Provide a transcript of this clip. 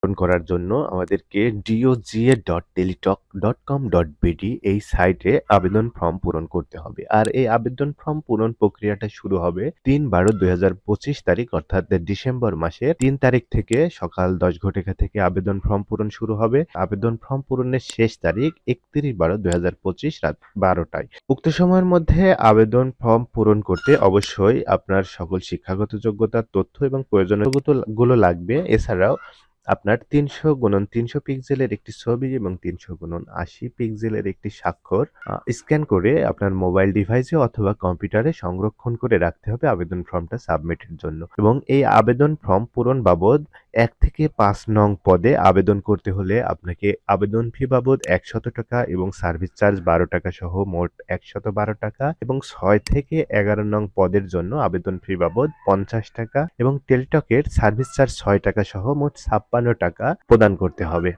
পূরণ করার জন্য আমাদেরকে doga.teletalk.com.bd এই সাইটে আবেদন ফর্ম পূরণ করতে হবে। আর এই আবেদন ফর্ম পূরণ প্রক্রিয়াটা শুরু হবে ৩/১২/২০২৫ তারিখ অর্থাৎ ডিসেম্বর মাসের ৩ তারিখ থেকে সকাল ১০ ঘটিকা থেকে আবেদন ফর্ম পূরণ শুরু হবে। আবেদন ফর্ম পূরণের শেষ তারিখ ৩১/১২/২০২৫ রাত ১২টায়। উক্ত সময়ের মধ্যে আবেদন ফর্ম পূরণ করতে অবশ্যই আপনার সকল শিক্ষাগত যোগ্যতার তথ্য এবং প্রয়োজনীয় গুলো লাগবে। এছাড়াও আপনার ৩০০x৩০০ পিক্সেলের একটি ছবি এবং ৩০০x৮০ পিক্সেলের একটি স্বাক্ষর স্ক্যান করে আপনার মোবাইল ডিভাইসে অথবা কম্পিউটারে সংরক্ষণ করে রাখতে হবে আবেদন ফর্মটা সাবমিটের জন্য। এবং এই আবেদন ফর্ম পূরণ বাবদ ১ থেকে ৫ নং পদে আবেদন করতে হলে আপনাকে আবেদন ফি বাবদ ৳১০০ এবং সার্ভিস চার্জ ৳১২ সহ মোট ৳১১২ এবং ৬ থেকে ১১ নং পদের জন্য আবেদন ফি বাবদ ৳৫০ এবং টেলিটকের সার্ভিস চার্জ ৳৬ সহ মোট ৳৫৬ প্রদান করতে হবে।